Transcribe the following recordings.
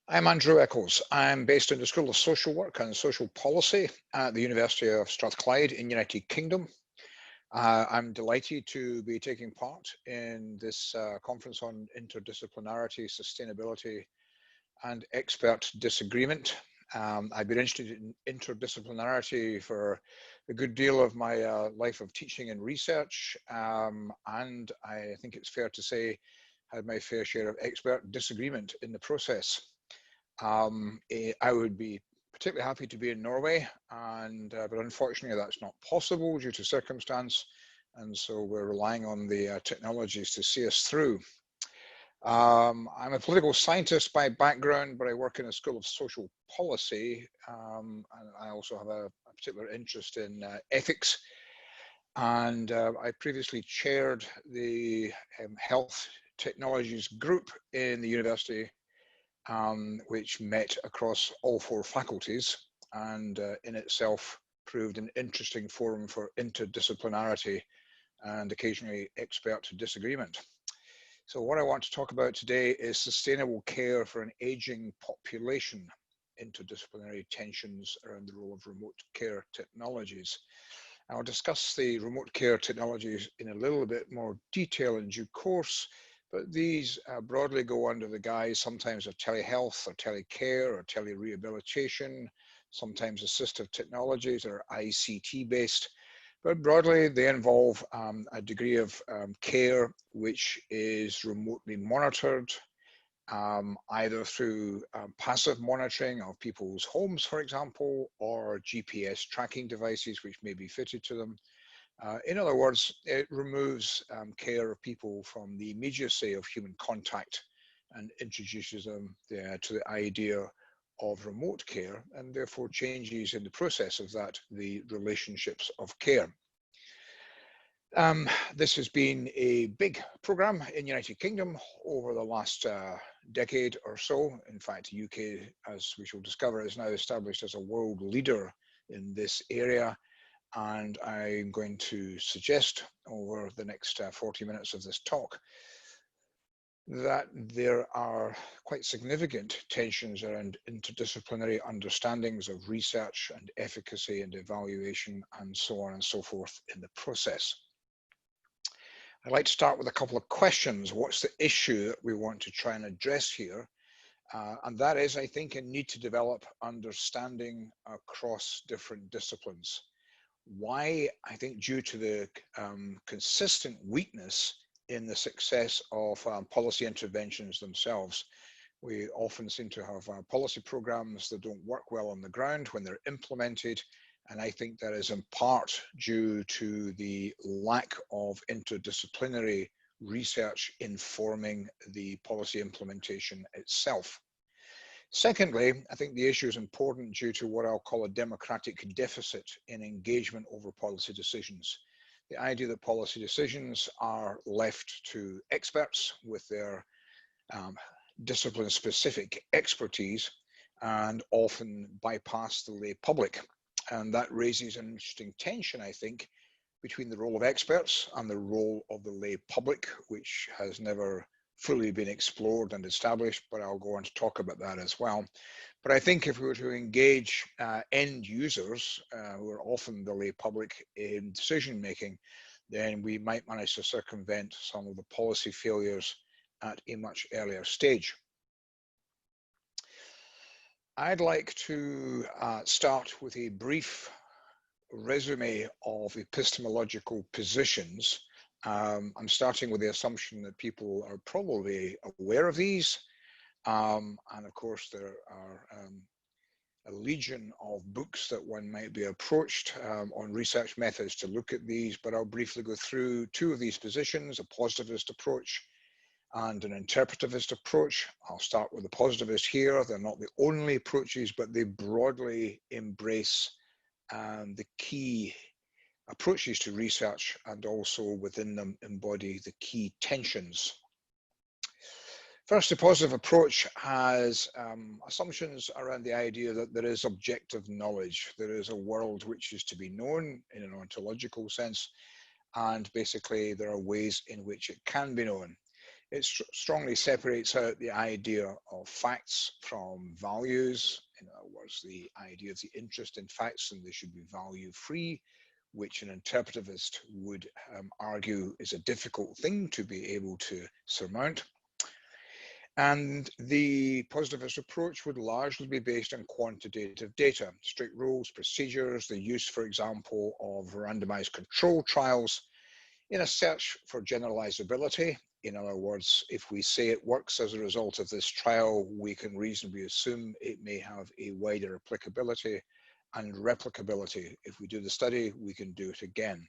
I'm Andrew Eccles. I'm based in the School of Social Work and Social Policy at the University of Strathclyde in United Kingdom. I'm delighted to be taking part in this conference on interdisciplinarity, sustainability and expert disagreement. I've been interested in interdisciplinarity for a good deal of my life of teaching and research, and I think it's fair to say had my fair share of expert disagreement in the process. I would be particularly happy to be in Norway, but unfortunately that's not possible due to circumstance, and so we're relying on the technologies to see us through. I'm a political scientist by background, but I work in a School of Social Policy, and I also have a particular interest in ethics, and I previously chaired the Health Technologies Group in the university, which met across all four faculties and in itself proved an interesting forum for interdisciplinarity and occasionally expert disagreement. So what I want to talk about today is sustainable care for an aging population, interdisciplinary tensions around the role of remote care technologies. I'll discuss the remote care technologies in a little bit more detail in due course, but these broadly go under the guise sometimes of telehealth or telecare or telerehabilitation, sometimes assistive technologies or ICT based, but broadly they involve a degree of care which is remotely monitored, either through passive monitoring of people's homes, for example, or GPS tracking devices which may be fitted to them. In other words, it removes care of people from the immediacy of human contact and introduces them to the idea of remote care, and therefore changes in the process of that the relationships of care. This has been a big program in the United Kingdom over the last decade or so. In fact, the UK, as we shall discover, is now established as a world leader in this area. And I'm going to suggest over the next 40 minutes of this talk that there are quite significant tensions around interdisciplinary understandings of research and efficacy and evaluation and so on and so forth in the process. I'd like to start with a couple of questions. What's the issue that we want to try and address here? And that is, I think, a need to develop understanding across different disciplines. Why? I think due to the consistent weakness in the success of policy interventions themselves. We often seem to have policy programs that don't work well on the ground when they're implemented, and I think that is in part due to the lack of interdisciplinary research informing the policy implementation itself. Secondly, I think the issue is important due to what I'll call a democratic deficit in engagement over policy decisions. The idea that policy decisions are left to experts with their discipline-specific expertise and often bypass the lay public. And that raises an interesting tension, I think, between the role of experts and the role of the lay public, which has never fully been explored and established, but I'll go on to talk about that as well. But I think if we were to engage end users, who are often the lay public in decision making, then we might manage to circumvent some of the policy failures at a much earlier stage. I'd like to start with a brief resume of epistemological positions. I'm starting with the assumption that people are probably aware of these. And of course, there are a legion of books that one might be approached on research methods to look at these, but I'll briefly go through two of these positions, a positivist approach and an interpretivist approach. I'll start with the positivist here. They're not the only approaches, but they broadly embrace the key approaches to research and also within them embody the key tensions. First, the positive approach has assumptions around the idea that there is objective knowledge. There is a world which is to be known in an ontological sense, and basically there are ways in which it can be known. It strongly separates out the idea of facts from values. In other words, the idea of the interest in facts and they should be value-free, which an interpretivist would argue is a difficult thing to be able to surmount. And the positivist approach would largely be based on quantitative data, strict rules, procedures, the use, for example, of randomized control trials in a search for generalizability. In other words, if we say it works as a result of this trial, we can reasonably assume it may have a wider applicability and replicability. If we do the study, we can do it again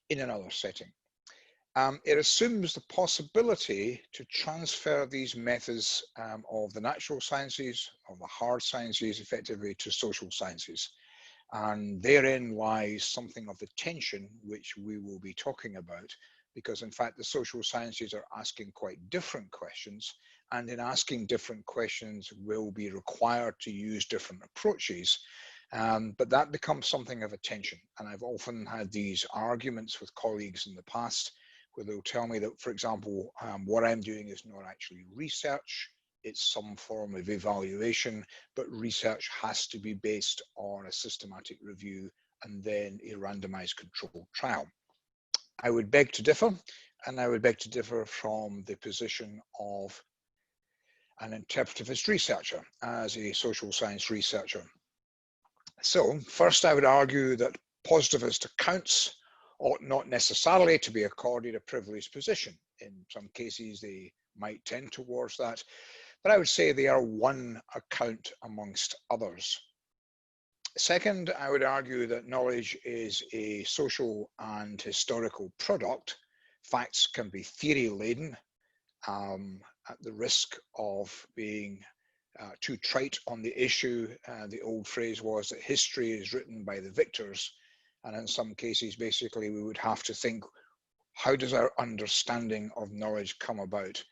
in another setting. It assumes the possibility to transfer these methods of the natural sciences, of the hard sciences, effectively to social sciences. And therein lies something of the tension which we will be talking about, because in fact the social sciences are asking quite different questions, and in asking different questions will be required to use different approaches. But that becomes something of a tension. And I've often had these arguments with colleagues in the past where they'll tell me that, for example, what I'm doing is not actually research, it's some form of evaluation, but research has to be based on a systematic review and then a randomized controlled trial. I would beg to differ, and I would beg to differ from the position of an interpretivist researcher as a social science researcher. So first I would argue that positivist accounts ought not necessarily to be accorded a privileged position. In some cases they might tend towards that, but I would say they are one account amongst others. Second, I would argue that knowledge is a social and historical product. Facts can be theory-laden, at the risk of being too trite on the issue. The old phrase was that history is written by the victors, and in some cases, basically, we would have to think, how does our understanding of knowledge come about?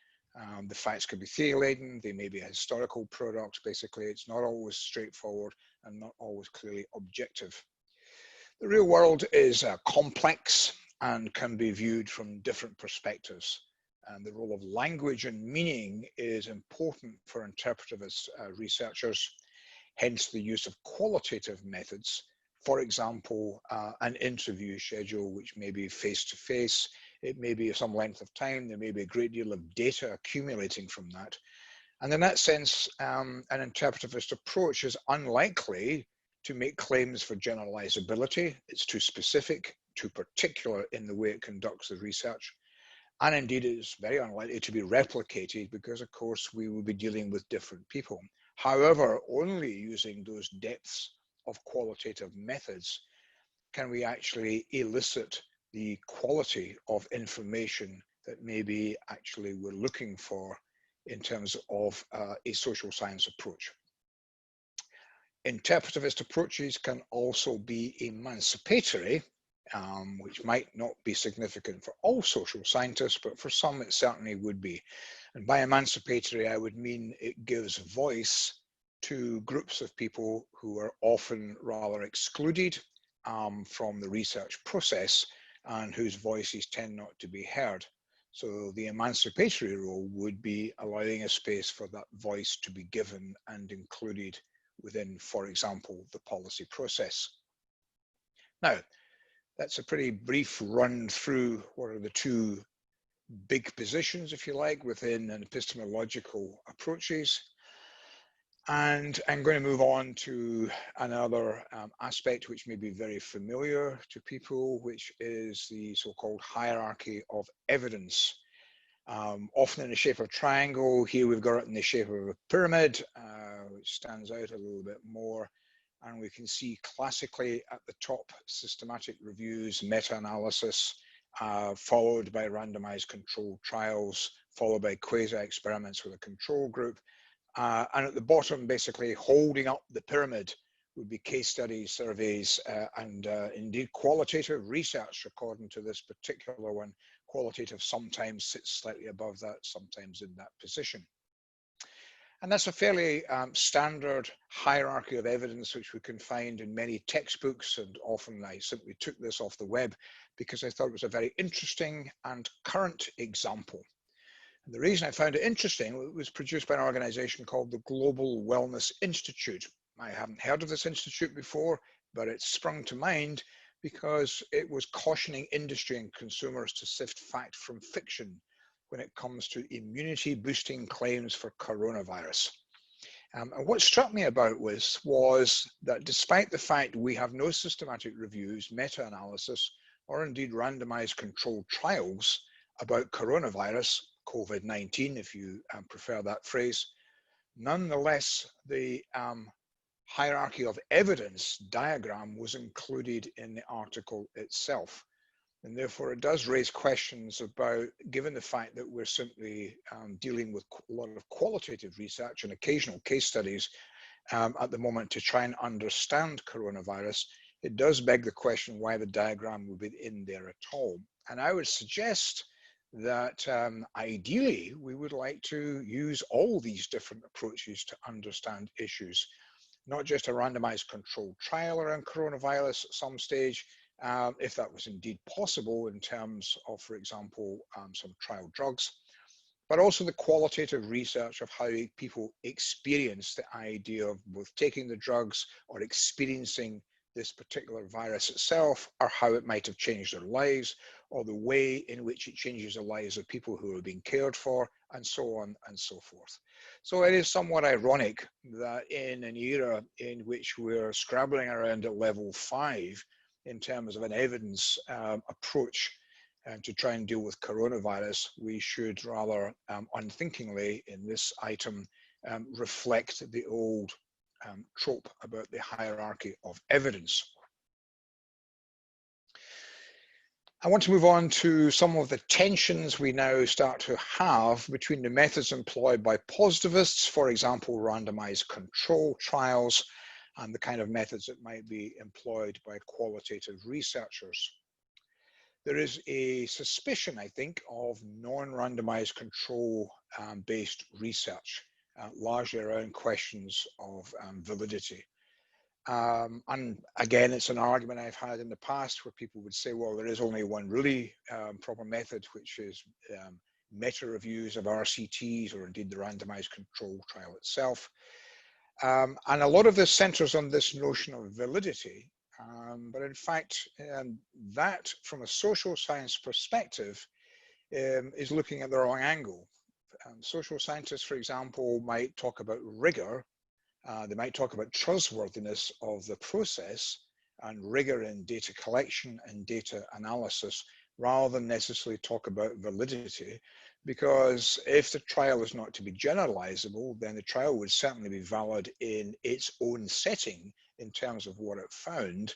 The facts could be theory-laden, they may be a historical product. Basically, it's not always straightforward and not always clearly objective. The real world is complex and can be viewed from different perspectives. And the role of language and meaning is important for interpretivist researchers, hence the use of qualitative methods. For example, an interview schedule, which may be face-to-face, it may be some length of time, there may be a great deal of data accumulating from that. And in that sense, an interpretivist approach is unlikely to make claims for generalizability. It's too specific, too particular in the way it conducts the research. And indeed, it's very unlikely to be replicated because, of course, we will be dealing with different people. However, only using those depths of qualitative methods can we actually elicit the quality of information that maybe actually we're looking for in terms of a social science approach. Interpretivist approaches can also be emancipatory, which might not be significant for all social scientists, but for some it certainly would be. And by emancipatory, I would mean it gives voice to groups of people who are often rather excluded from the research process and whose voices tend not to be heard. So the emancipatory role would be allowing a space for that voice to be given and included within, for example, the policy process. Now, that's a pretty brief run through what are the two big positions, if you like, within an epistemological approaches. And I'm going to move on to another aspect which may be very familiar to people, which is the so-called hierarchy of evidence. Often in the shape of a triangle. Here we've got it in the shape of a pyramid, which stands out a little bit more. And we can see classically at the top, systematic reviews, meta-analysis, followed by randomized controlled trials, followed by quasi-experiments with a control group. And at the bottom, basically holding up the pyramid would be case studies, surveys, and indeed qualitative research according to this particular one. Qualitative sometimes sits slightly above that, sometimes in that position. And that's a fairly standard hierarchy of evidence which we can find in many textbooks, and often I simply took this off the web because I thought it was a very interesting and current example. And the reason I found it interesting, it was produced by an organization called the Global Wellness Institute. I haven't heard of this institute before, but it sprung to mind because it was cautioning industry and consumers to sift fact from fiction when it comes to immunity boosting claims for coronavirus. And what struck me about this was that despite the fact we have no systematic reviews, meta-analysis, or indeed randomized controlled trials about coronavirus, COVID-19, if you prefer that phrase, nonetheless, the hierarchy of evidence diagram was included in the article itself. And therefore, it does raise questions about, given the fact that we're simply dealing with a lot of qualitative research and occasional case studies at the moment to try and understand coronavirus, it does beg the question why the diagram would be in there at all. And I would suggest that ideally, we would like to use all these different approaches to understand issues, not just a randomized controlled trial around coronavirus at some stage, if that was indeed possible in terms of, for example, some trial drugs, but also the qualitative research of how people experience the idea of both taking the drugs or experiencing this particular virus itself, or how it might have changed their lives, or the way in which it changes the lives of people who are being cared for, and so on and so forth. So it is somewhat ironic that in an era in which we're scrabbling around at level 5 in terms of an evidence approach to try and deal with coronavirus, we should rather unthinkingly in this item reflect the old trope about the hierarchy of evidence. I want to move on to some of the tensions we now start to have between the methods employed by positivists, for example, randomized control trials, and the kind of methods that might be employed by qualitative researchers. There is a suspicion, I think, of non-randomized control based research, largely around questions of validity. And again, it's an argument I've had in the past where people would say, well, there is only one really proper method, which is meta-reviews of RCTs, or indeed the randomized control trial itself. And a lot of this centers on this notion of validity. But in fact, that from a social science perspective is looking at the wrong angle. Social scientists, for example, might talk about rigor. They might talk about trustworthiness of the process and rigor in data collection and data analysis, rather than necessarily talk about validity, because if the trial is not to be generalizable, then the trial would certainly be valid in its own setting in terms of what it found.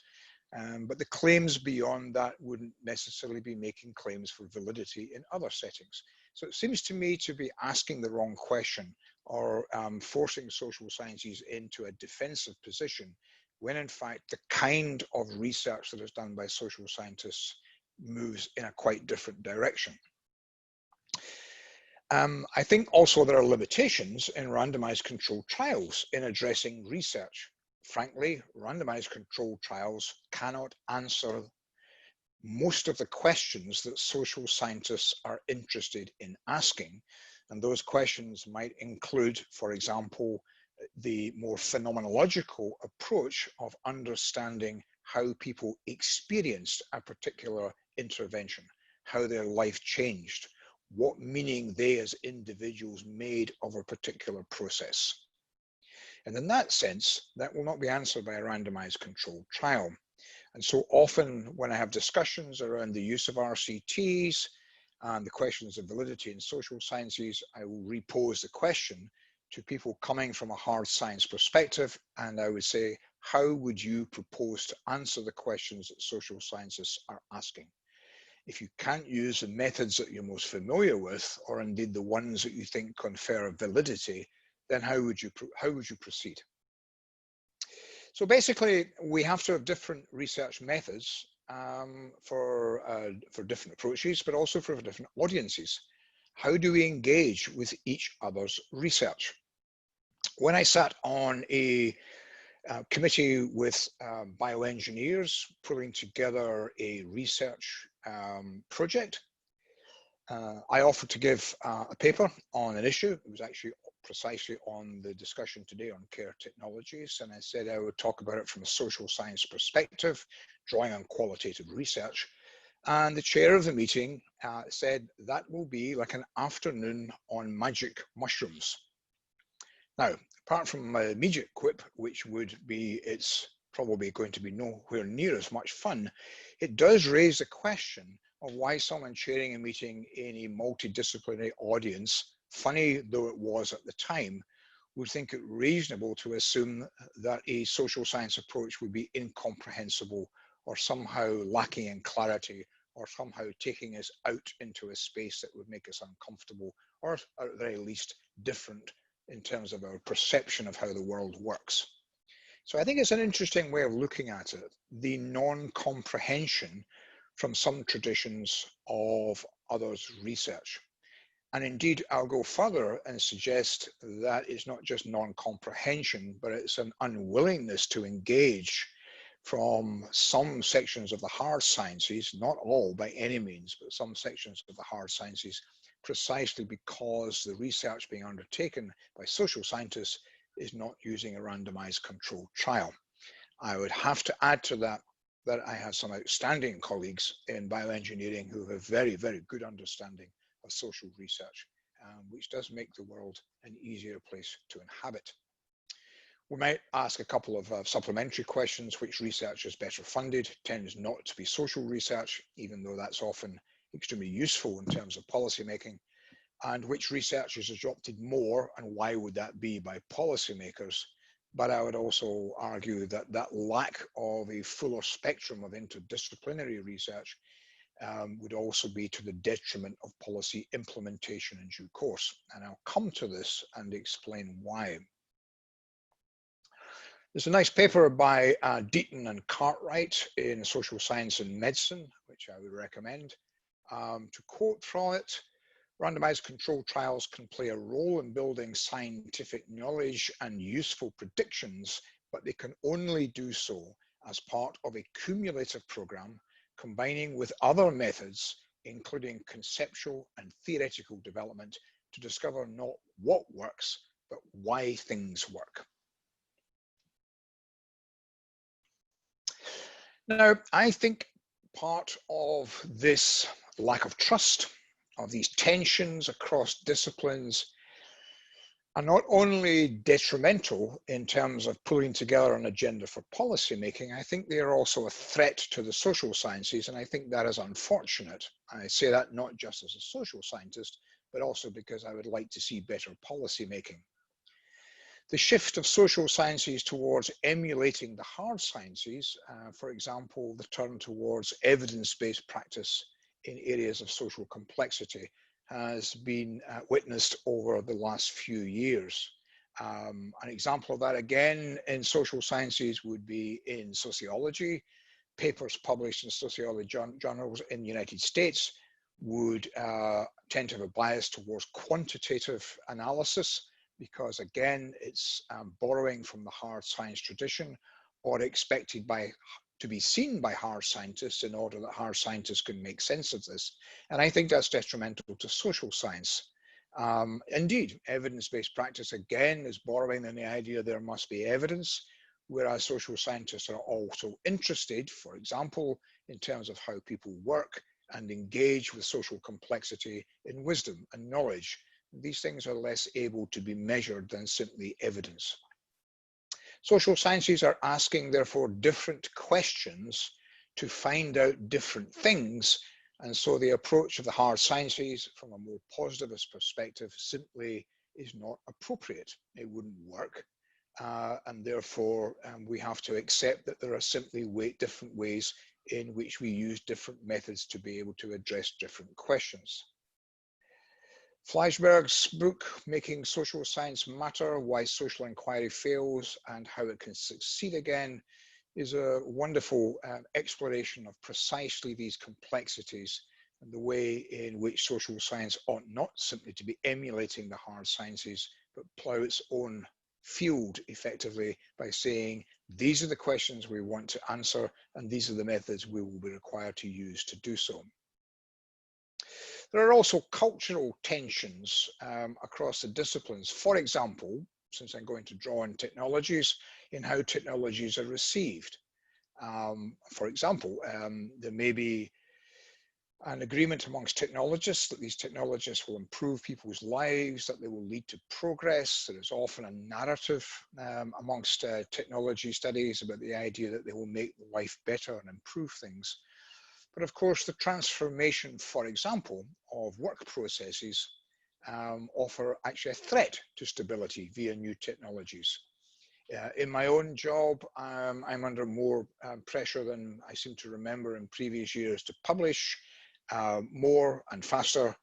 But the claims beyond that wouldn't necessarily be making claims for validity in other settings. So it seems to me to be asking the wrong question, or forcing social sciences into a defensive position, when in fact the kind of research that is done by social scientists moves in a quite different direction. I think also there are limitations in randomized controlled trials in addressing research. Frankly, randomized controlled trials cannot answer most of the questions that social scientists are interested in asking. And those questions might include, for example, the more phenomenological approach of understanding how people experienced a particular intervention, how their life changed, what meaning they as individuals made of a particular process. And in that sense, that will not be answered by a randomized controlled trial. And so often when I have discussions around the use of RCTs and the questions of validity in social sciences, I will repose the question to people coming from a hard science perspective. And I would say, how would you propose to answer the questions that social scientists are asking? If you can't use the methods that you're most familiar with, or indeed the ones that you think confer validity, then how would you proceed? So basically, we have to have different research methods for different approaches, but also for different audiences. How do we engage with each other's research? When I sat on a committee with bioengineers pulling together a research project, I offered to give a paper on an issue. It was actually precisely on the discussion today on care technologies, and I said I would talk about it from a social science perspective, drawing on qualitative research. And the chair of the meeting said that will be like an afternoon on magic mushrooms. Now, apart from my immediate quip, which would be it's probably going to be nowhere near as much fun, it does raise the question of why someone chairing a meeting in a multidisciplinary audience, funny though it was at the time, would think it reasonable to assume that a social science approach would be incomprehensible or somehow lacking in clarity or somehow taking us out into a space that would make us uncomfortable or at the very least different in terms of our perception of how the world works. So I think it's an interesting way of looking at it, the non-comprehension from some traditions of others' research. And indeed, I'll go further and suggest that it's not just non-comprehension, but it's an unwillingness to engage from some sections of the hard sciences, not all by any means, but some sections of the hard sciences, precisely because the research being undertaken by social scientists is not using a randomized controlled trial. I would have to add to that that I have some outstanding colleagues in bioengineering who have very, very good understanding of social research, which does make the world an easier place to inhabit. We might ask a couple of supplementary questions. Which research is better funded? Tends not to be social research, even though that's often extremely useful in terms of policy making. And which research is adopted more, and why would that be by policymakers? But I would also argue that that lack of a fuller spectrum of interdisciplinary research would also be to the detriment of policy implementation in due course. And I'll come to this and explain why. There's a nice paper by Deaton and Cartwright in Social Science and Medicine, which I would recommend. To quote from it, randomized controlled trials can play a role in building scientific knowledge and useful predictions, but they can only do so as part of a cumulative program combining with other methods, including conceptual and theoretical development, to discover not what works, but why things work. Now, I think part of this lack of trust, of these tensions across disciplines, are not only detrimental in terms of pulling together an agenda for policy making, I think they are also a threat to the social sciences, and I think that is unfortunate. I say that not just as a social scientist, but also because I would like to see better policy making. The shift of social sciences towards emulating the hard sciences, for example, the turn towards evidence-based practice in areas of social complexity, has been witnessed over the last few years. An example of that again in social sciences would be in sociology. Papers published in sociology journals in the United States would tend to have a bias towards quantitative analysis, because again, it's borrowing from the hard science tradition or expected to be seen by hard scientists in order that hard scientists can make sense of this. And I think that's detrimental to social science. Indeed, evidence-based practice again is borrowing in the idea there must be evidence, whereas social scientists are also interested, for example, in terms of how people work and engage with social complexity in wisdom and knowledge. These things are less able to be measured than simply evidence. Social sciences are asking, therefore, different questions to find out different things. And so the approach of the hard sciences from a more positivist perspective simply is not appropriate. It wouldn't work. And therefore, we have to accept that there are simply different ways in which we use different methods to be able to address different questions. Fleischberg's book, Making Social Science Matter, Why Social Inquiry Fails and How It Can Succeed Again, is a wonderful exploration of precisely these complexities and the way in which social science ought not simply to be emulating the hard sciences, but plough its own field effectively by saying, these are the questions we want to answer, and these are the methods we will be required to use to do so. There are also cultural tensions across the disciplines. For example, since I'm going to draw on technologies, in how technologies are received. For example, there may be an agreement amongst technologists that these technologists will improve people's lives, that they will lead to progress. There is often a narrative amongst technology studies about the idea that they will make life better and improve things. But of course, the transformation, for example, of work processes offer actually a threat to stability via new technologies. In my own job, I'm under more pressure than I seem to remember in previous years to publish more and faster.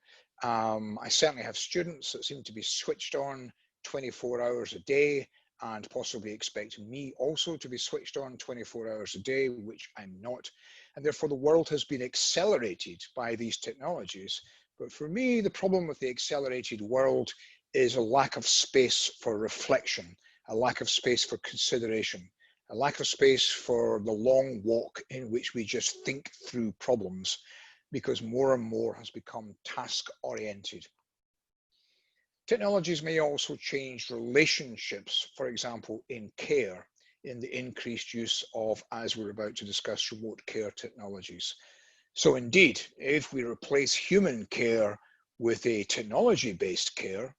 I certainly have students that seem to be switched on 24 hours a day and possibly expect me also to be switched on 24 hours a day, which I'm not. And therefore the world has been accelerated by these technologies. But for me, the problem with the accelerated world is a lack of space for reflection, a lack of space for consideration, a lack of space for the long walk in which we just think through problems, because more and more has become task-oriented. Technologies may also change relationships, for example, in care, in the increased use of, as we're about to discuss, remote care technologies. So indeed, if we replace human care with a technology-based care,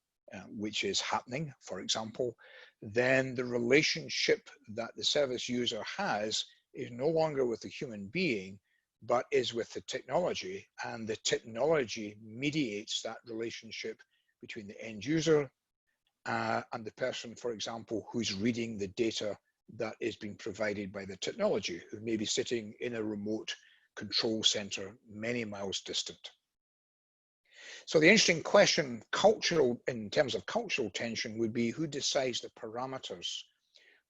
which is happening, for example, then the relationship that the service user has is no longer with the human being, but is with the technology, and the technology mediates that relationship between the end user and the person, for example, who's reading the data that is being provided by the technology, who may be sitting in a remote control center many miles distant. So the interesting question, in terms of cultural tension, would be who decides the parameters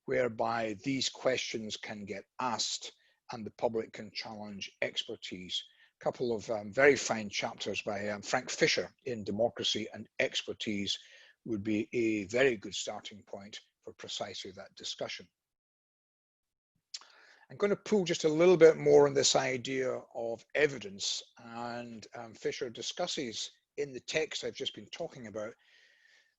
whereby these questions can get asked and the public can challenge expertise. A couple of very fine chapters by Frank Fisher in Democracy and Expertise would be a very good starting point for precisely that discussion. I'm going to pull just a little bit more on this idea of evidence, and Fisher discusses in the text I've just been talking about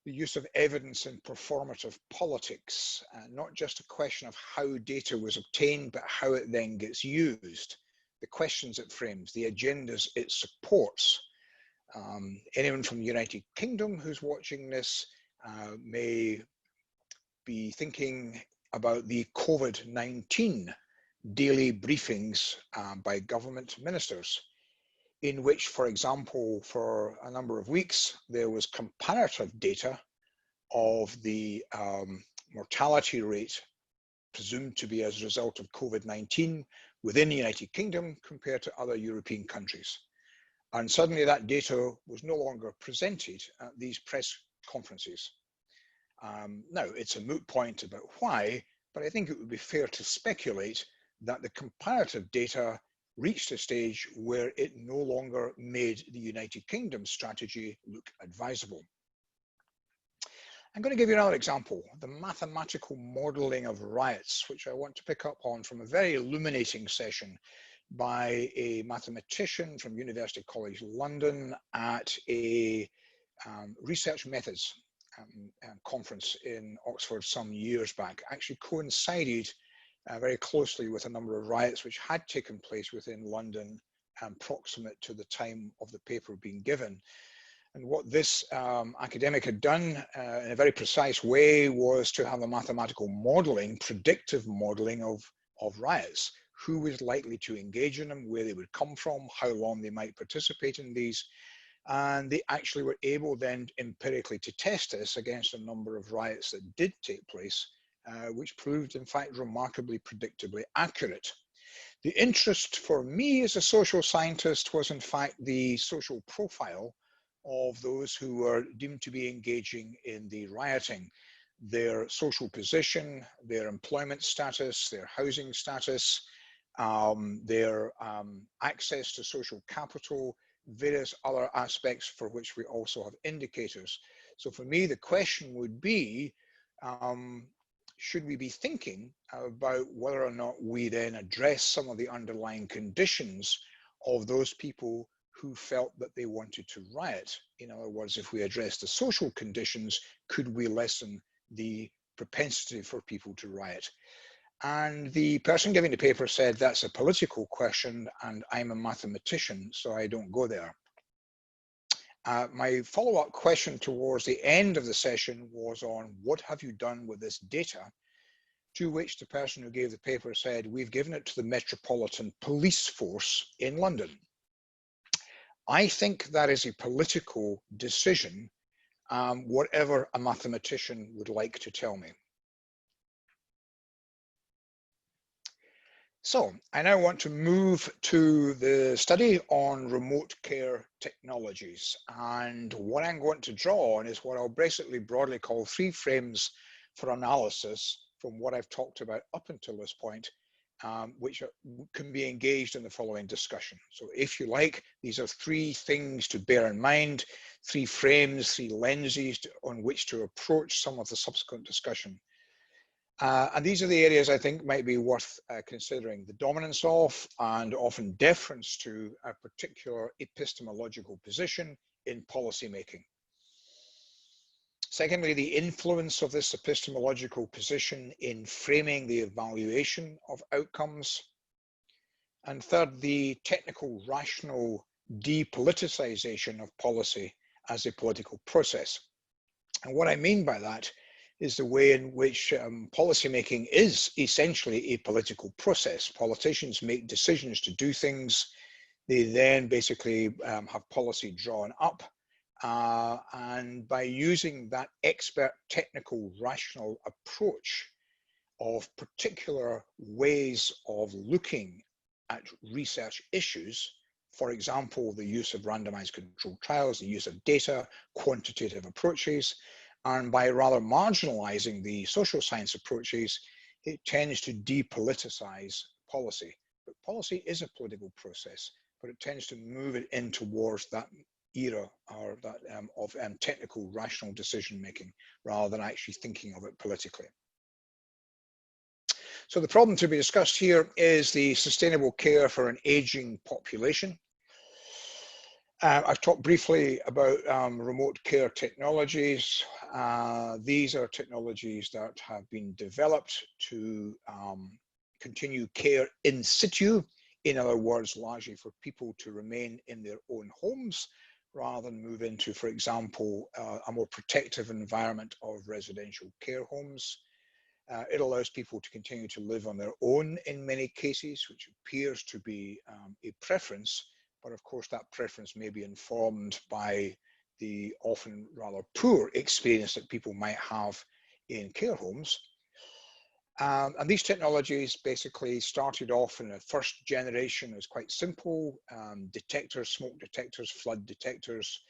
the use of evidence in performative politics, not just a question of how data was obtained, but how it then gets used, the questions it frames, the agendas it supports. Anyone from the United Kingdom who's watching this may be thinking about the COVID-19 daily briefings by government ministers, in which, for example, for a number of weeks, there was comparative data of the mortality rate presumed to be as a result of COVID-19 within the United Kingdom compared to other European countries. And suddenly that data was no longer presented at these press conferences. Now, it's a moot point about why, but I think it would be fair to speculate that the comparative data reached a stage where it no longer made the United Kingdom strategy look advisable. I'm going to give you another example, the mathematical modeling of riots, which I want to pick up on from a very illuminating session by a mathematician from University College London at a research methods conference in Oxford some years back. Actually coincided very closely with a number of riots which had taken place within London proximate to the time of the paper being given. And what this academic had done in a very precise way was to have a mathematical modeling, predictive modeling of riots, who was likely to engage in them, where they would come from, how long they might participate in these. And they actually were able then empirically to test this against a number of riots that did take place, which proved in fact remarkably predictably accurate. The interest for me as a social scientist was in fact the social profile of those who were deemed to be engaging in the rioting, their social position, their employment status, their housing status, their access to social capital, various other aspects for which we also have indicators. So for me, the question would be, should we be thinking about whether or not we then address some of the underlying conditions of those people who felt that they wanted to riot. In other words, if we address the social conditions, could we lessen the propensity for people to riot? And the person giving the paper said, that's a political question and I'm a mathematician, so I don't go there. My follow-up question towards the end of the session was on what have you done with this data? To which the person who gave the paper said, we've given it to the Metropolitan Police Force in London. I think that is a political decision, whatever a mathematician would like to tell me. So I now want to move to the study on remote care technologies. And what I'm going to draw on is what I'll basically broadly call 3 frames for analysis from what I've talked about up until this point, which can be engaged in the following discussion. So if you like, these are 3 things to bear in mind, 3 frames, 3 lenses on which to approach some of the subsequent discussion. And these are the areas I think might be worth considering: the dominance of and often deference to a particular epistemological position in policy making. Secondly, the influence of this epistemological position in framing the evaluation of outcomes. And third, the technical rational depoliticization of policy as a political process. And what I mean by that is the way in which policymaking is essentially a political process. Politicians make decisions to do things. They then basically have policy drawn up. And by using that expert, technical, rational approach of particular ways of looking at research issues, for example, the use of randomized controlled trials, the use of data, quantitative approaches, and by rather marginalizing the social science approaches, it tends to depoliticize policy. But policy is a political process, but it tends to move it in towards that era or that of technical rational decision making rather than actually thinking of it politically. So the problem to be discussed here is the sustainable care for an aging population. I've talked briefly about remote care technologies. These are technologies that have been developed to continue care in situ. In other words, largely for people to remain in their own homes rather than move into, for example, a more protective environment of residential care homes. It allows people to continue to live on their own in many cases, which appears to be a preference. But of course, that preference may be informed by the often rather poor experience that people might have in care homes. And these technologies basically started off in the first generation as quite simple detectors, smoke detectors, flood detectors,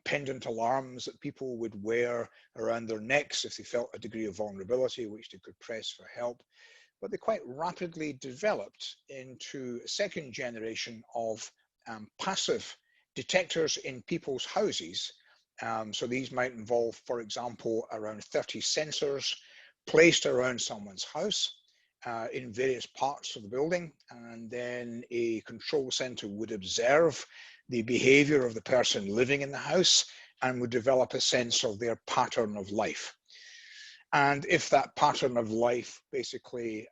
pendant alarms that people would wear around their necks if they felt a degree of vulnerability, which they could press for help. But they quite rapidly developed into a second generation of passive detectors in people's houses. So these might involve, for example, around 30 sensors placed around someone's house in various parts of the building, and then a control center would observe the behavior of the person living in the house and would develop a sense of their pattern of life. And if that pattern of life basically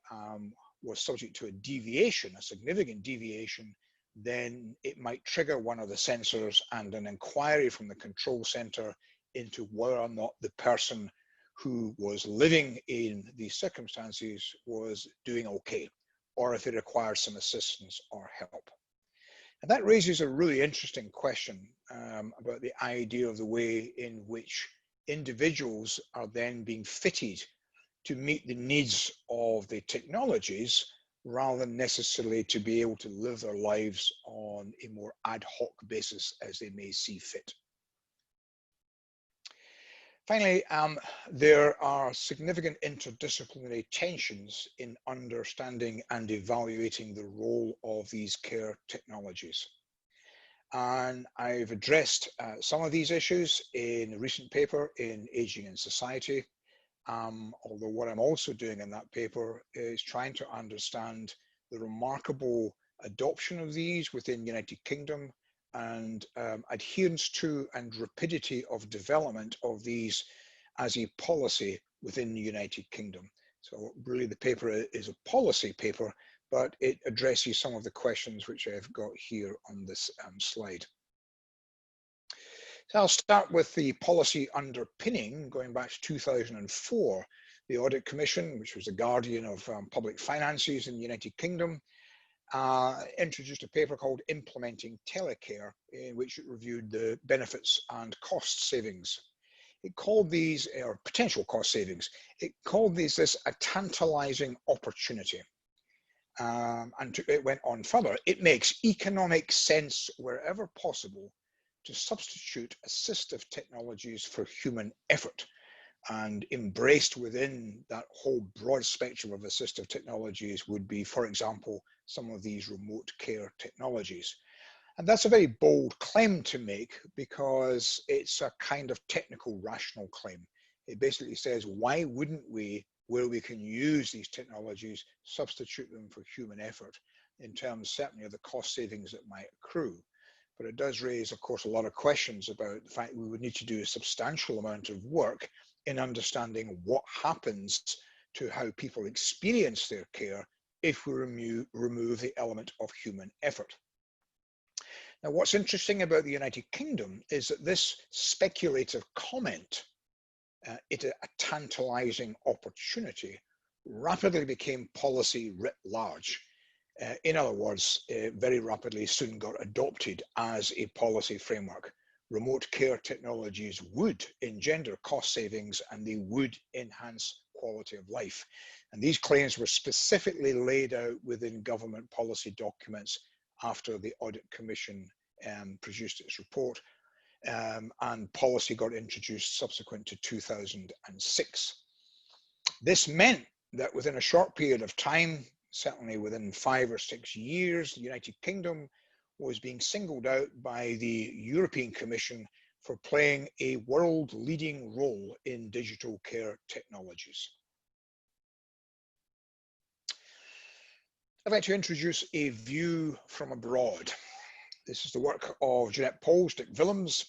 was subject to a deviation, a significant deviation, then it might trigger one of the sensors and an inquiry from the control center into whether or not the person who was living in these circumstances was doing okay, or if it requires some assistance or help. And that raises a really interesting question about the idea of the way in which individuals are then being fitted to meet the needs of the technologies rather than necessarily to be able to live their lives on a more ad hoc basis as they may see fit. Finally, there are significant interdisciplinary tensions in understanding and evaluating the role of these care technologies. And I've addressed some of these issues in a recent paper in Aging in Society. Although what I'm also doing in that paper is trying to understand the remarkable adoption of these within the United Kingdom and adherence to and rapidity of development of these as a policy within the United Kingdom. So really the paper is a policy paper, but it addresses some of the questions which I've got here on this slide. So I'll start with the policy underpinning, going back to 2004. The Audit Commission, which was the guardian of public finances in the United Kingdom, introduced a paper called Implementing Telecare, in which it reviewed the benefits and cost savings. It called these, or potential cost savings, it called these this a tantalizing opportunity. And it went on further. It makes economic sense wherever possible to substitute assistive technologies for human effort. And embraced within that whole broad spectrum of assistive technologies would be, for example, some of these remote care technologies. And that's a very bold claim to make because it's a kind of technical rational claim. It basically says, why wouldn't we, where we can use these technologies, substitute them for human effort in terms certainly of the cost savings that might accrue. But it does raise, of course, a lot of questions about the fact we would need to do a substantial amount of work in understanding what happens to how people experience their care if we remove the element of human effort. Now, what's interesting about the United Kingdom is that this speculative comment, it's a tantalizing opportunity, rapidly became policy writ large. In other words, very rapidly soon got adopted as a policy framework. Remote care technologies would engender cost savings and they would enhance quality of life. And these claims were specifically laid out within government policy documents after the Audit Commission produced its report, and policy got introduced subsequent to 2006. This meant that within a short period of time, certainly within 5 or 6 years, the United Kingdom was being singled out by the European Commission for playing a world-leading role in digital care technologies. I'd like to introduce a view from abroad. This is the work of Jeanette Poles, Dick Willems,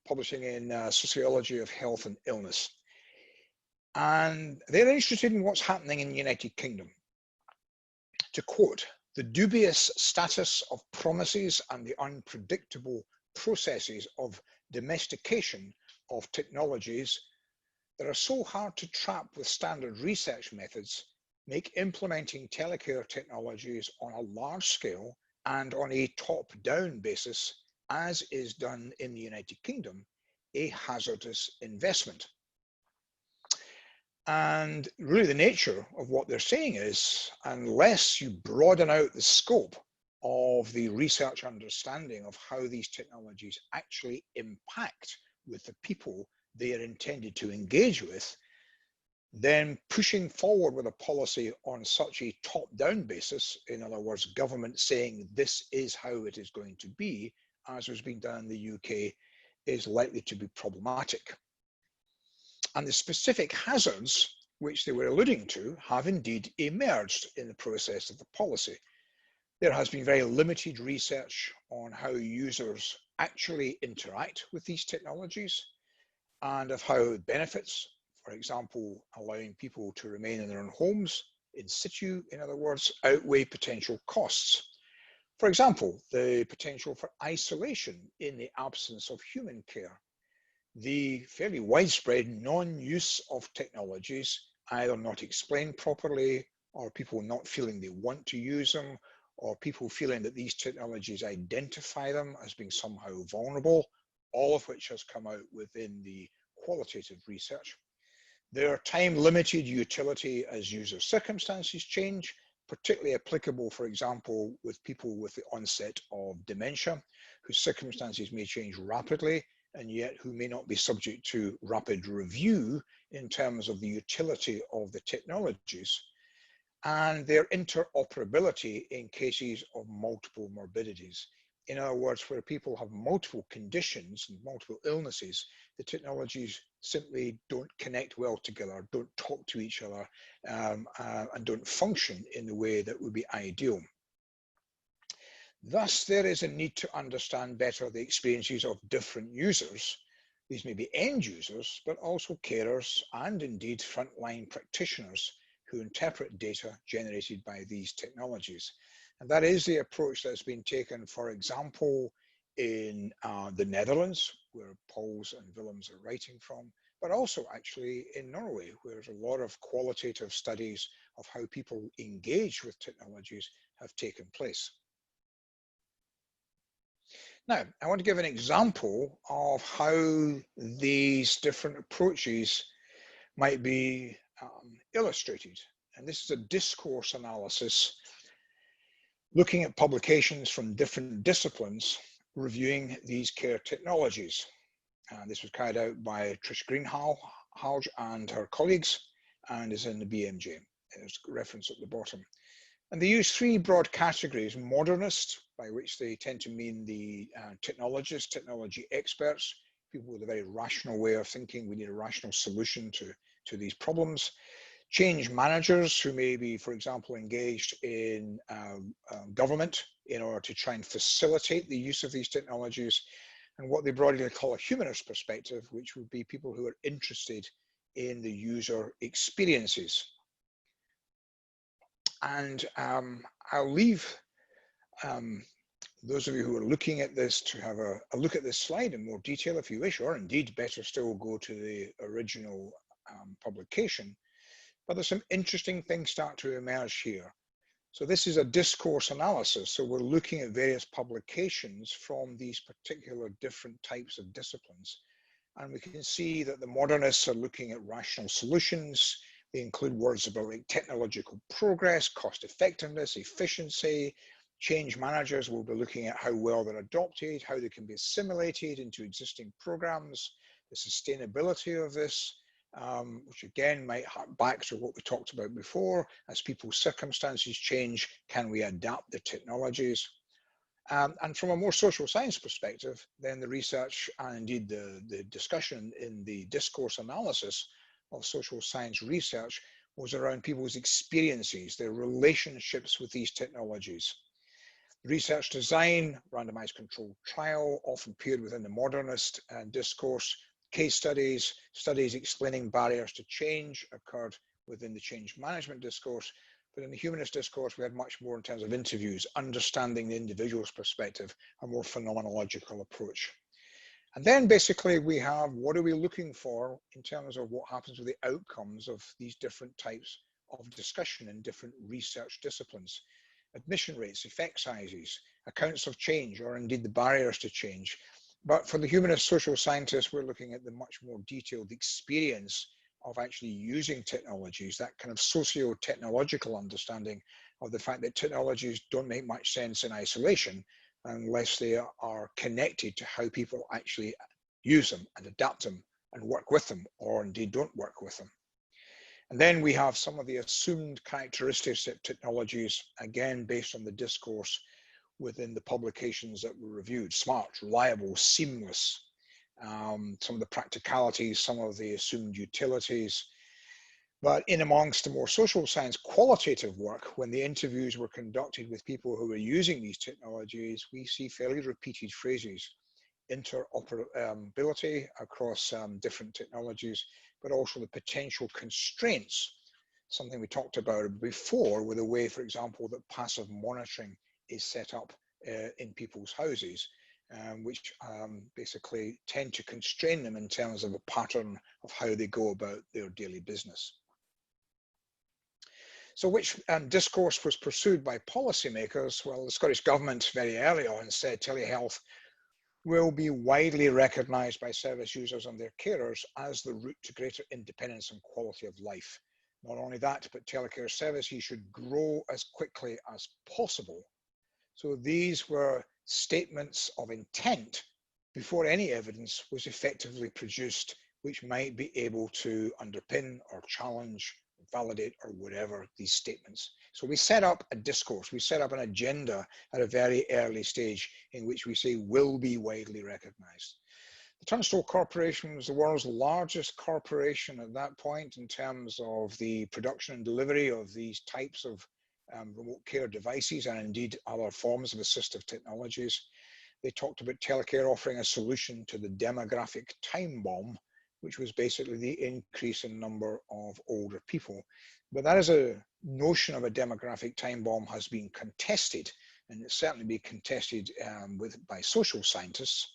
publishing in Sociology of Health and Illness. And they're interested in what's happening in the United Kingdom. To quote, "The dubious status of promises and the unpredictable processes of domestication of technologies that are so hard to trap with standard research methods make implementing telecare technologies on a large scale and on a top-down basis, as is done in the United Kingdom, a hazardous investment." And really the nature of what they're saying is, unless you broaden out the scope of the research understanding of how these technologies actually impact with the people they are intended to engage with, then pushing forward with a policy on such a top-down basis, in other words, government saying this is how it is going to be, as was being done in the UK, is likely to be problematic. And the specific hazards which they were alluding to have indeed emerged in the process of the policy. There has been very limited research on how users actually interact with these technologies and of how benefits, for example, allowing people to remain in their own homes, in situ, in other words, outweigh potential costs. For example, the potential for isolation in the absence of human care, the fairly widespread non-use of technologies, either not explained properly, or people not feeling they want to use them, or people feeling that these technologies identify them as being somehow vulnerable, all of which has come out within the qualitative research. Their time-limited utility as user circumstances change, particularly applicable, for example, with people with the onset of dementia, whose circumstances may change rapidly, and yet who may not be subject to rapid review in terms of the utility of the technologies, and their interoperability in cases of multiple morbidities. In other words, where people have multiple conditions and multiple illnesses, the technologies simply don't connect well together, don't talk to each other, and don't function in the way that would be ideal. Thus, there is a need to understand better the experiences of different users. These may be end users, but also carers and indeed frontline practitioners who interpret data generated by these technologies. And that is the approach that's been taken, for example, in the Netherlands, where Pauls and Willems are writing from, but also actually in Norway, where there's a lot of qualitative studies of how people engage with technologies have taken place. Now, I want to give an example of how these different approaches might be illustrated. And this is a discourse analysis looking at publications from different disciplines reviewing these care technologies. And this was carried out by Trish Greenhalgh and her colleagues and is in the BMJ. There's a reference at the bottom. And they use three broad categories: modernist, by which they tend to mean the technologists, technology experts, people with a very rational way of thinking. We need a rational solution to these problems. Change managers, who may be, for example, engaged in government in order to try and facilitate the use of these technologies. And what they broadly call a humanist perspective, which would be people who are interested in the user experiences. And I'll leave those of you who are looking at this to have a look at this slide in more detail if you wish, or indeed better still go to the original publication. But there's some interesting things start to emerge here. So this is a discourse analysis. So we're looking at various publications from these particular different types of disciplines. And we can see that the modernists are looking at rational solutions. They include words about like technological progress, cost effectiveness, efficiency. Change managers will be looking at how well they're adopted, how they can be assimilated into existing programs, the sustainability of this, which again might hark back to what we talked about before. As people's circumstances change, can we adapt the technologies? And from a more social science perspective, then the research and indeed the discussion in the discourse analysis of social science research was around people's experiences, their relationships with these technologies. Research design, randomized controlled trial, often appeared within the modernist discourse. Case studies, studies explaining barriers to change occurred within the change management discourse. But in the humanist discourse, we had much more in terms of interviews, understanding the individual's perspective, a more phenomenological approach. And then basically we have, what are we looking for in terms of what happens with the outcomes of these different types of discussion in different research disciplines? Admission rates, effect sizes, accounts of change, or indeed the barriers to change. But for the humanist social scientists, we're looking at the much more detailed experience of actually using technologies, that kind of socio-technological understanding of the fact that technologies don't make much sense in isolation unless they are connected to how people actually use them and adapt them and work with them, or indeed don't work with them. And then we have some of the assumed characteristics of technologies, again, based on the discourse within the publications that were reviewed: smart, reliable, seamless, some of the practicalities, some of the assumed utilities. But in amongst the more social science qualitative work, when the interviews were conducted with people who were using these technologies, we see fairly repeated phrases: interoperability across different technologies, but also the potential constraints, something we talked about before with the way, for example, that passive monitoring is set up in people's houses, which basically tend to constrain them in terms of a pattern of how they go about their daily business. So which discourse was pursued by policymakers? Well, the Scottish Government very early on said telehealth will be widely recognised by service users and their carers as the route to greater independence and quality of life. Not only that, but telecare services should grow as quickly as possible. So these were statements of intent before any evidence was effectively produced, which might be able to underpin or challenge, validate, or whatever these statements. So we set up a discourse, we set up an agenda at a very early stage in which we say will be widely recognized. The Tunstall Corporation was the world's largest corporation at that point in terms of the production and delivery of these types of remote care devices and indeed other forms of assistive technologies. They talked about telecare offering a solution to the demographic time bomb, which was basically the increase in number of older people. But that is a notion of a demographic time bomb has been contested, and it's certainly been contested by social scientists.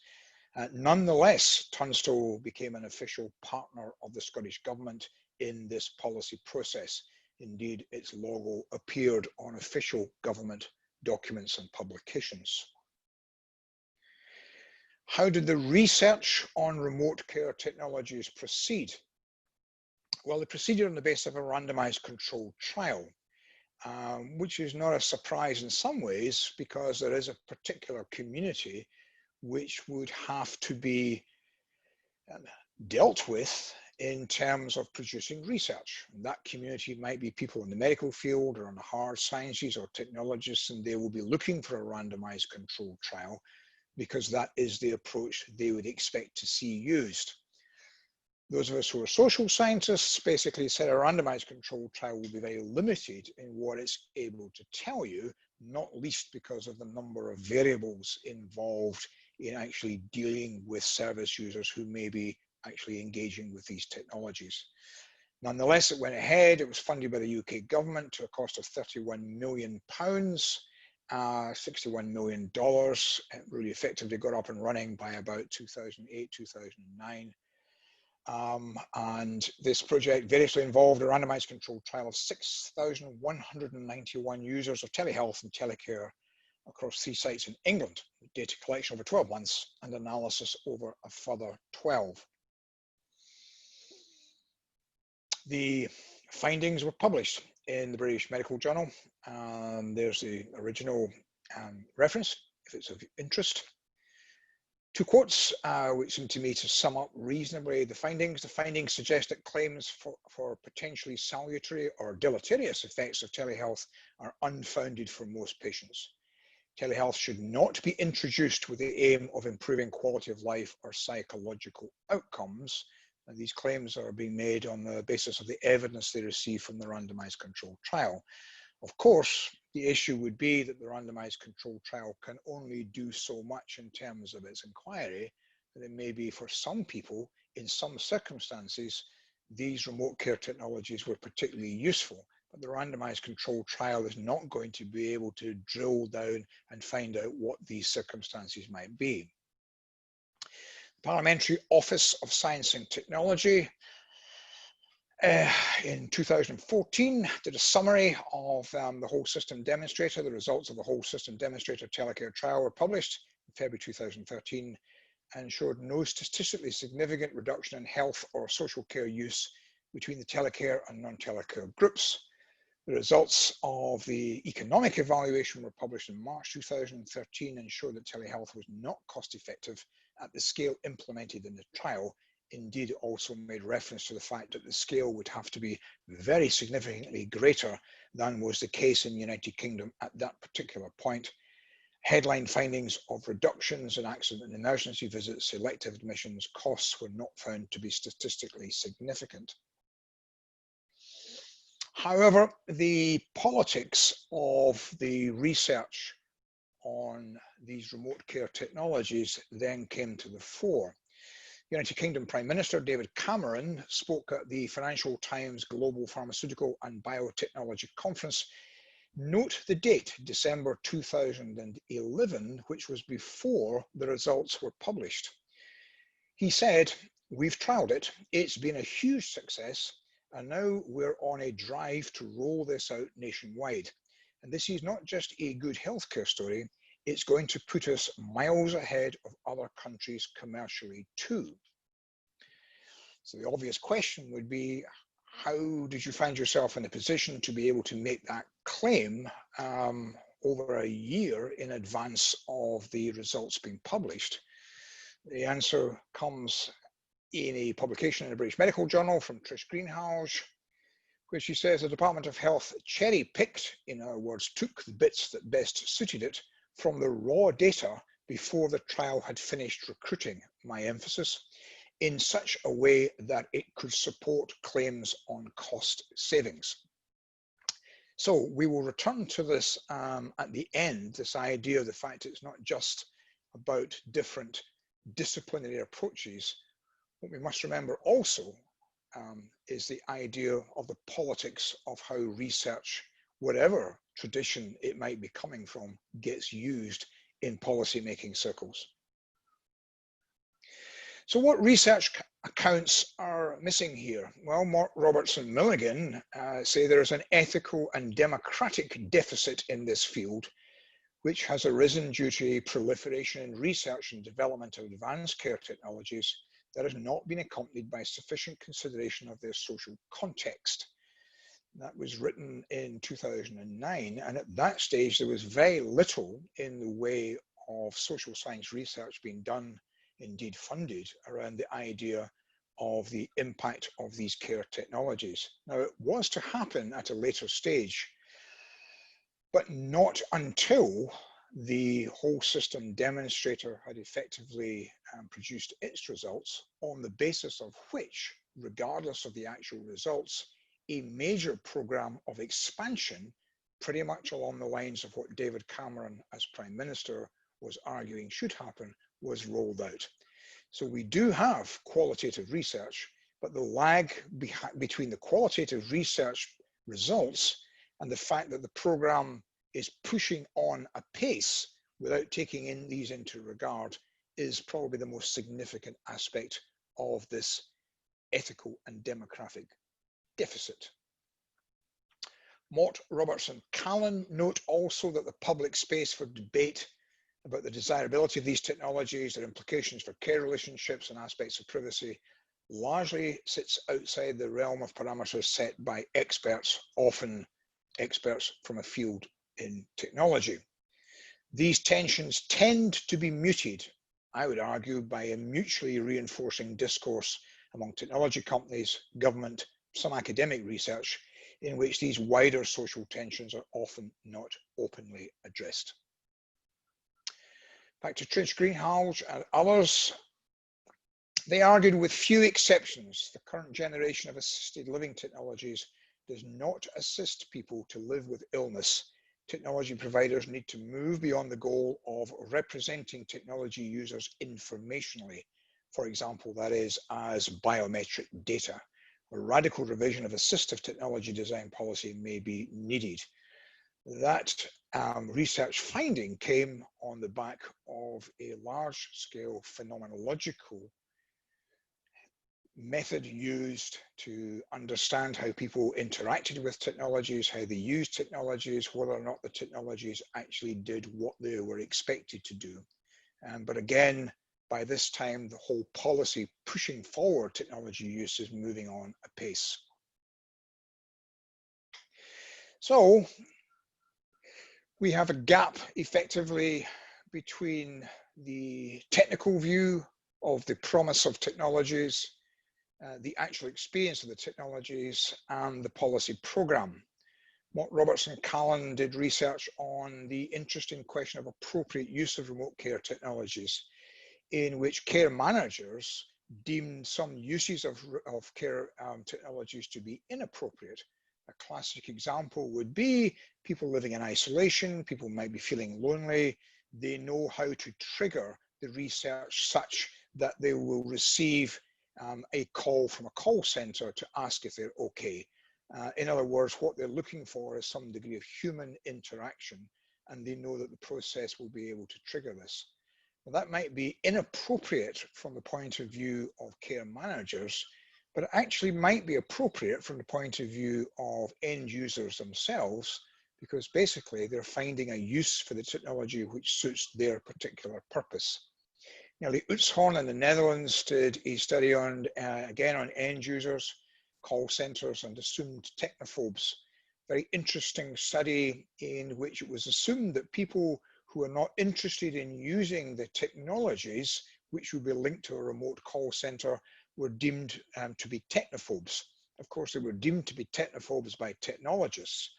Nonetheless, Tunstall became an official partner of the Scottish Government in this policy process. Indeed, its logo appeared on official government documents and publications. How did the research on remote care technologies proceed? Well, it proceeded on the basis of a randomized controlled trial, which is not a surprise in some ways because there is a particular community which would have to be dealt with in terms of producing research. And that community might be people in the medical field or in the hard sciences or technologists, and they will be looking for a randomized controlled trial because that is the approach they would expect to see used. Those of us who are social scientists basically said a randomized controlled trial will be very limited in what it's able to tell you, not least because of the number of variables involved in actually dealing with service users who may be actually engaging with these technologies. Nonetheless, it went ahead. It was funded by the UK government to a cost of £31 million. $61 million. It really effectively got up and running by about 2008, 2009. And this project variously involved a randomized controlled trial of 6,191 users of telehealth and telecare across 3 sites in England, data collection over 12 months and analysis over a further 12. The findings were published in the British Medical Journal. There's the original reference, if it's of interest. 2 quotes, which seem to me to sum up reasonably the findings. The findings suggest that claims for potentially salutary or deleterious effects of telehealth are unfounded for most patients. Telehealth should not be introduced with the aim of improving quality of life or psychological outcomes. And these claims are being made on the basis of the evidence they receive from the randomized controlled trial. Of course, the issue would be that the randomized controlled trial can only do so much in terms of its inquiry, that it may be for some people, in some circumstances, these remote care technologies were particularly useful, but the randomized controlled trial is not going to be able to drill down and find out what these circumstances might be. The Parliamentary Office of Science and Technology in 2014 did a summary of the whole system demonstrator. The results of the whole system demonstrator telecare trial were published in February 2013 and showed no statistically significant reduction in health or social care use between the telecare and non-telecare groups. The results of the economic evaluation were published in March 2013 and showed that telehealth was not cost effective at the scale implemented in the trial. Indeed, it also made reference to the fact that the scale would have to be very significantly greater than was the case in the United Kingdom at that particular point. Headline findings of reductions in accident and emergency visits, selective admissions, costs were not found to be statistically significant. However, the politics of the research on these remote care technologies then came to the fore. United Kingdom Prime Minister David Cameron spoke at the Financial Times Global Pharmaceutical and Biotechnology Conference. Note the date, December 2011, which was before the results were published. He said, "We've trialed it, it's been a huge success, and now we're on a drive to roll this out nationwide. And this is not just a good healthcare story, it's going to put us miles ahead of other countries commercially too." So the obvious question would be, how did you find yourself in a position to be able to make that claim over a year in advance of the results being published? The answer comes in a publication in the British Medical Journal from Trish Greenhalgh, where she says the Department of Health cherry-picked, in other words, took the bits that best suited it from the raw data before the trial had finished recruiting, my emphasis, in such a way that it could support claims on cost savings. So we will return to this at the end, this idea of the fact it's not just about different disciplinary approaches. What we must remember also is the idea of the politics of how research, whatever tradition it might be coming from, gets used in policy-making circles. So what research accounts are missing here? Well, Mark Robertson Milligan say there is an ethical and democratic deficit in this field, which has arisen due to a proliferation in research and development of advanced care technologies that has not been accompanied by sufficient consideration of their social context. That was written in 2009, and at that stage there was very little in the way of social science research being done, indeed funded, around the idea of the impact of these care technologies. Now, it was to happen at a later stage, but not until the whole system demonstrator had effectively produced its results, on the basis of which, regardless of the actual results, a major program of expansion, pretty much along the lines of what David Cameron as Prime Minister was arguing should happen, was rolled out. So we do have qualitative research, but the lag between the qualitative research results and the fact that the program is pushing on apace without taking these into regard is probably the most significant aspect of this ethical and democratic deficit. Mort Robertson Callan note also that the public space for debate about the desirability of these technologies, their implications for care relationships and aspects of privacy, largely sits outside the realm of parameters set by experts, often experts from a field in technology. These tensions tend to be muted, I would argue, by a mutually reinforcing discourse among technology companies, government, some academic research, in which these wider social tensions are often not openly addressed. Back to Trish Greenhalgh and others. They argued, with few exceptions, the current generation of assisted living technologies does not assist people to live with illness. Technology providers need to move beyond the goal of representing technology users informationally. For example, that is, as biometric data. A radical revision of assistive technology design policy may be needed. That research finding came on the back of a large-scale phenomenological method used to understand how people interacted with technologies, how they used technologies, whether or not the technologies actually did what they were expected to do. But again, by this time, the whole policy pushing forward technology use is moving on apace. So we have a gap effectively between the technical view of the promise of technologies, the actual experience of the technologies, and the policy program. Mort Robertson Callan did research on the interesting question of appropriate use of remote care technologies, in which care managers deemed some uses of care technologies to be inappropriate. A classic example would be people living in isolation, people might be feeling lonely. They know how to trigger the research such that they will receive a call from a call center to ask if they're okay. In other words, what they're looking for is some degree of human interaction, and they know that the process will be able to trigger this. Well, that might be inappropriate from the point of view of care managers, but it actually might be appropriate from the point of view of end users themselves, because basically they're finding a use for the technology which suits their particular purpose. Nelly Utzhorn in the Netherlands did a study on, again, on end users, call centers, and assumed technophobes. Very interesting study in which it was assumed that people who are not interested in using the technologies which would be linked to a remote call center were deemed to be technophobes. Of course, they were deemed to be technophobes by technologists.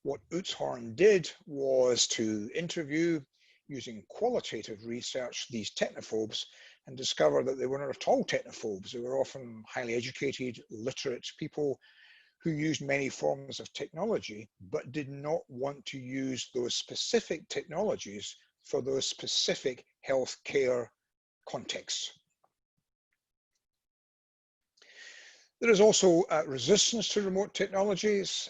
What Utzhorn did was to interview, using qualitative research, these technophobes, and discover that they were not at all technophobes. They were often highly educated, literate people who used many forms of technology, but did not want to use those specific technologies for those specific healthcare contexts. There is also resistance to remote technologies,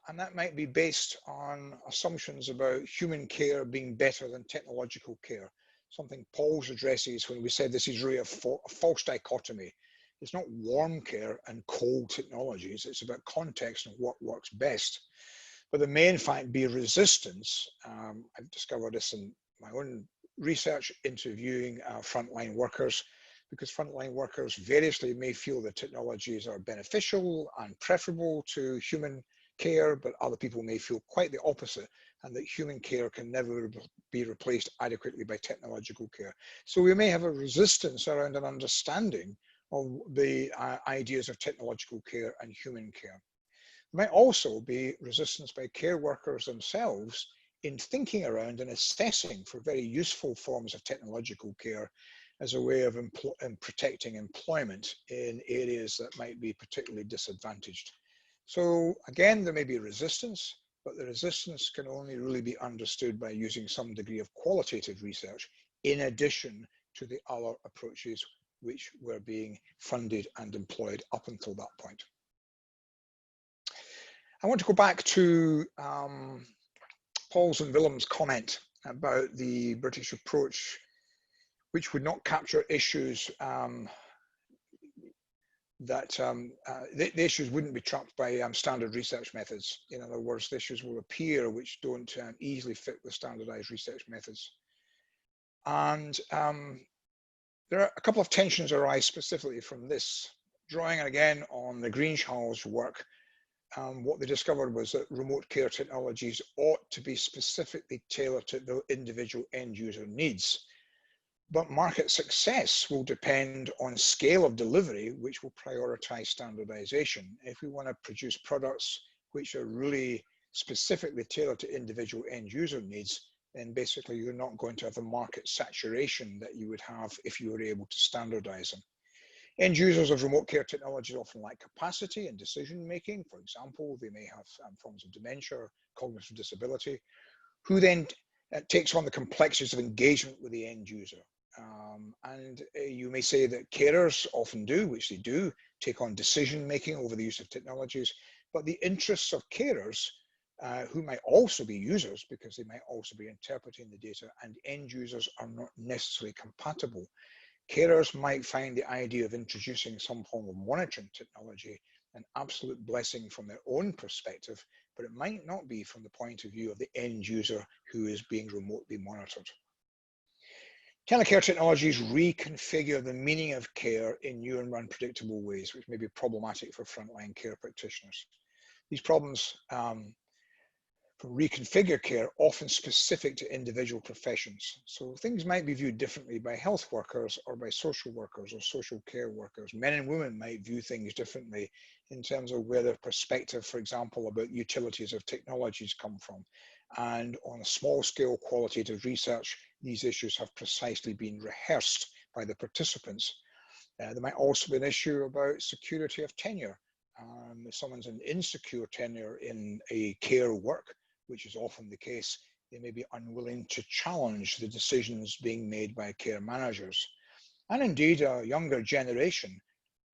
and that might be based on assumptions about human care being better than technological care. Something Paul's addresses when we said this is really a false dichotomy. It's not warm care and cold technologies, it's about context and what works best. But there may in fact be resistance. I've discovered this in my own research interviewing frontline workers, because frontline workers variously may feel that technologies are beneficial and preferable to human care, but other people may feel quite the opposite, and that human care can never be replaced adequately by technological care. So we may have a resistance around an understanding of the ideas of technological care and human care. There might also be resistance by care workers themselves in thinking around and assessing for very useful forms of technological care as a way of protecting employment in areas that might be particularly disadvantaged. So again, there may be resistance, but the resistance can only really be understood by using some degree of qualitative research in addition to the other approaches which were being funded and employed up until that point. I want to go back to Paul's and Willem's comment about the British approach, which would not capture issues the issues wouldn't be trapped by standard research methods. In other words, the issues will appear which don't easily fit with standardized research methods. And there are a couple of tensions arise specifically from this. Drawing again on the Greenshaw's work, what they discovered was that remote care technologies ought to be specifically tailored to the individual end user needs. But market success will depend on scale of delivery, which will prioritize standardization. If we want to produce products which are really specifically tailored to individual end user needs, then basically you're not going to have the market saturation that you would have if you were able to standardize them. End users of remote care technologies often lack capacity and decision making. For example, they may have forms of dementia or cognitive disability, who then takes on the complexities of engagement with the end user. And you may say that carers often do, which they do, take on decision making over the use of technologies, but the interests of carers, who might also be users because they might also be interpreting the data, and end users are not necessarily compatible. Carers might find the idea of introducing some form of monitoring technology an absolute blessing from their own perspective, but it might not be from the point of view of the end user who is being remotely monitored. Telecare technologies reconfigure the meaning of care in new and unpredictable ways, which may be problematic for frontline care practitioners. These problems from reconfigure care often specific to individual professions. So things might be viewed differently by health workers or by social workers or social care workers. Men and women might view things differently in terms of where their perspective, for example, about utilities of technologies come from. And on a small scale qualitative research, these issues have precisely been rehearsed by the participants. There might also be an issue about security of tenure. If someone's an insecure tenure in a care work, which is often the case, they may be unwilling to challenge the decisions being made by care managers. And indeed, a younger generation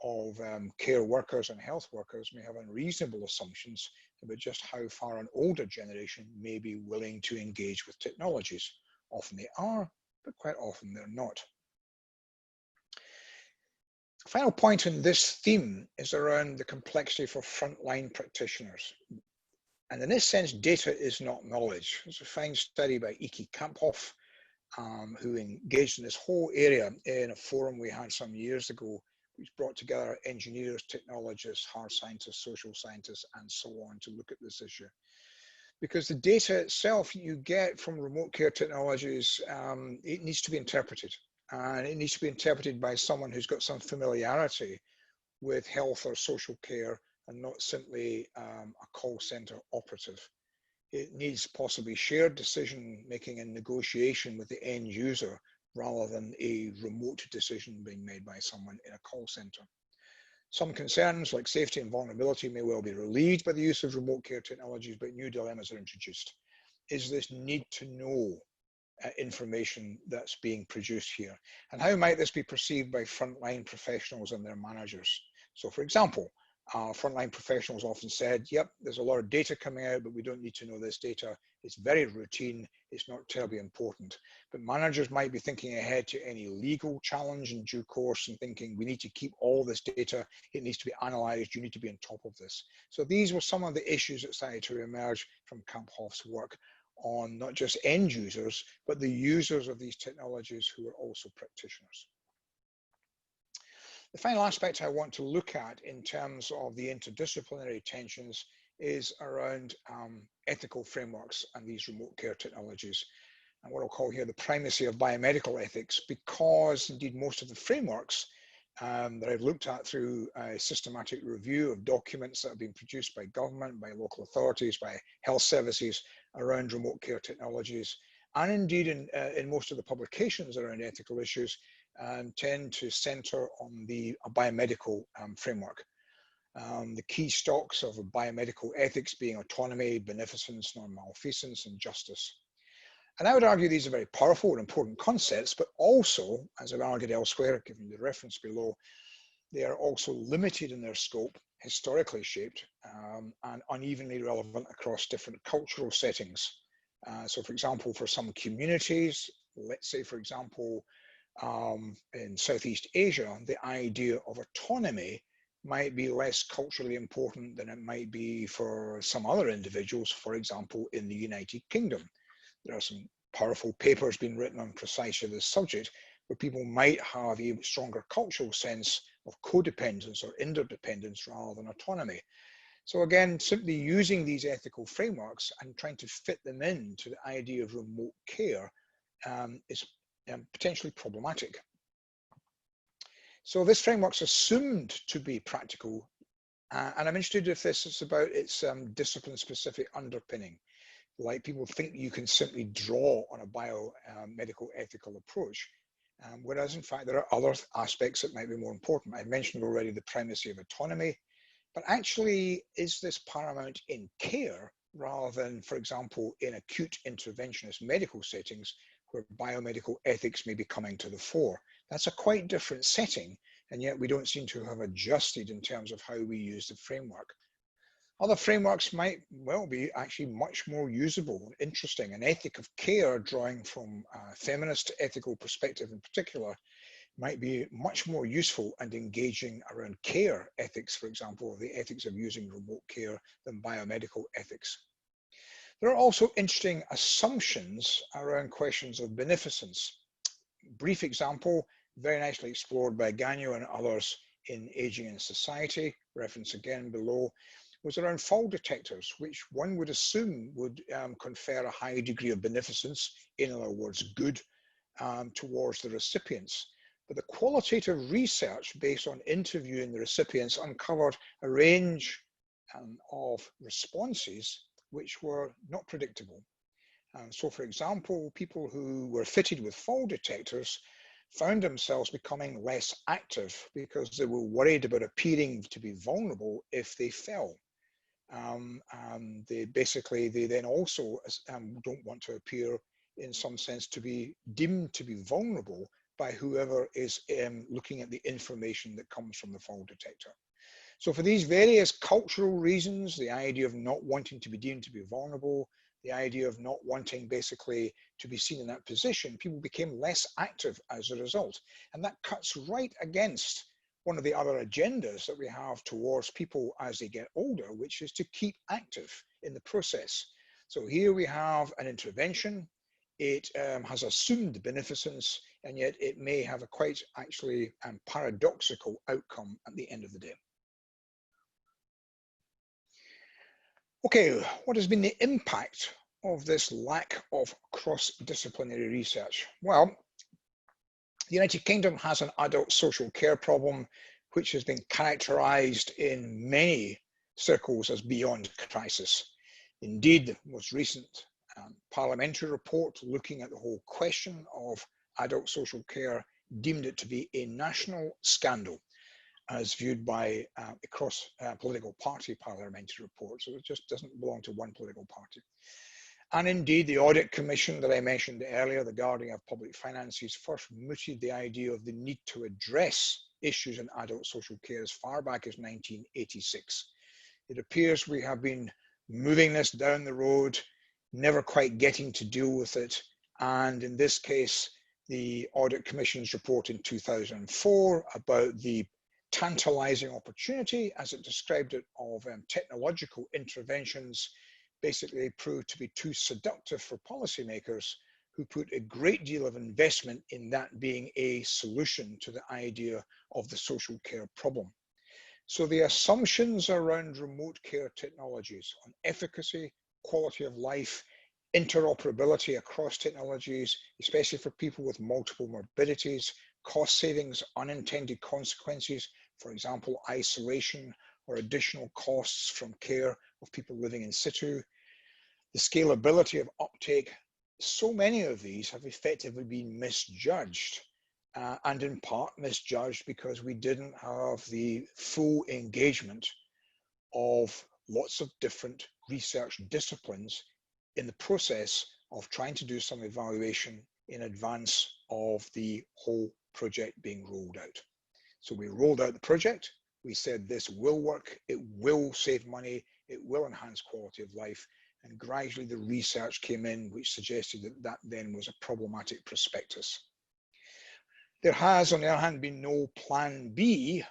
of care workers and health workers may have unreasonable assumptions about just how far an older generation may be willing to engage with technologies. Often they are, but quite often they're not. The final point in this theme is around the complexity for frontline practitioners. And in this sense, data is not knowledge. There's a fine study by Iki Kamphoff, who engaged in this whole area in a forum we had some years ago, which brought together engineers, technologists, hard scientists, social scientists, and so on to look at this issue. Because the data itself you get from remote care technologies, it needs to be interpreted. And it needs to be interpreted by someone who's got some familiarity with health or social care and not simply a call center operative. It needs possibly shared decision making and negotiation with the end user rather than a remote decision being made by someone in a call center. Some concerns like safety and vulnerability may well be relieved by the use of remote care technologies, but new dilemmas are introduced. Is this need to know information that's being produced here? And how might this be perceived by frontline professionals and their managers? So for example, frontline professionals often said, yep, there's a lot of data coming out, but we don't need to know this data. It's very routine. It's not terribly important. But managers might be thinking ahead to any legal challenge in due course and thinking, we need to keep all this data. It needs to be analyzed. You need to be on top of this. So these were some of the issues that started to emerge from Kamphoff's work on not just end users, but the users of these technologies who are also practitioners. The final aspect I want to look at in terms of the interdisciplinary tensions is around ethical frameworks and these remote care technologies, and what I'll call here the primacy of biomedical ethics, because indeed most of the frameworks that I've looked at through a systematic review of documents that have been produced by government, by local authorities, by health services around remote care technologies, and indeed in most of the publications around ethical issues, tend to center on the biomedical framework. The key stocks of biomedical ethics being autonomy, beneficence, non-malfeasance, and justice. And I would argue these are very powerful and important concepts, but also, as I've argued elsewhere, given the reference below, they are also limited in their scope, historically shaped, and unevenly relevant across different cultural settings. So for example, for some communities, let's say for example, in Southeast Asia, the idea of autonomy might be less culturally important than it might be for some other individuals, for example, in the United Kingdom. There are some powerful papers being written on precisely this subject, where people might have a stronger cultural sense of codependence or interdependence rather than autonomy. So again, simply using these ethical frameworks and trying to fit them into the idea of remote care is potentially problematic. So this framework's assumed to be practical, and I'm interested if this is about its discipline-specific underpinning. Like people think you can simply draw on a biomedical ethical approach, whereas in fact there are other aspects that might be more important. I mentioned already the primacy of autonomy, but actually is this paramount in care rather than, for example, in acute interventionist medical settings where biomedical ethics may be coming to the fore? That's a quite different setting, and yet we don't seem to have adjusted in terms of how we use the framework. Other frameworks might well be actually much more usable and interesting. An ethic of care, drawing from a feminist ethical perspective in particular, might be much more useful and engaging around care ethics, for example, the ethics of using remote care, than biomedical ethics. There are also interesting assumptions around questions of beneficence. Brief example, very nicely explored by Gagnon and others in Aging in Society, reference again below, was around fall detectors, which one would assume would confer a high degree of beneficence, in other words, good, towards the recipients. But the qualitative research based on interviewing the recipients uncovered a range of responses which were not predictable. So for example, people who were fitted with fall detectors found themselves becoming less active because they were worried about appearing to be vulnerable if they fell. They then also don't want to appear in some sense to be deemed to be vulnerable by whoever is looking at the information that comes from the fall detector. So for these various cultural reasons, the idea of not wanting to be deemed to be vulnerable, the idea of not wanting basically to be seen in that position, people became less active as a result. And that cuts right against one of the other agendas that we have towards people as they get older, which is to keep active in the process. So here we have an intervention. It has assumed beneficence, and yet it may have a quite actually paradoxical outcome at the end of the day. Okay, what has been the impact of this lack of cross-disciplinary research? Well, the United Kingdom has an adult social care problem which has been characterized in many circles as beyond crisis. Indeed, the most recent Parliamentary report looking at the whole question of adult social care deemed it to be a national scandal. as viewed by across political party parliamentary reports. So it just doesn't belong to one political party. And indeed, the Audit Commission that I mentioned earlier, the guardian of public finances, first mooted the idea of the need to address issues in adult social care as far back as 1986. It appears we have been moving this down the road, never quite getting to deal with it. And in this case, the Audit Commission's report in 2004 about the tantalizing opportunity, as it described it, of technological interventions basically proved to be too seductive for policymakers who put a great deal of investment in that being a solution to the idea of the social care problem. So the assumptions around remote care technologies on efficacy, quality of life, interoperability across technologies, especially for people with multiple morbidities, cost savings, unintended consequences, for example, isolation or additional costs from care of people living in situ, the scalability of uptake. So many of these have effectively been misjudged, and in part misjudged because we didn't have the full engagement of lots of different research disciplines in the process of trying to do some evaluation in advance of the whole project being rolled out. So we rolled out the project, we said this will work, it will save money, it will enhance quality of life, and gradually the research came in which suggested that that then was a problematic prospectus. There has, on the other hand, been no plan B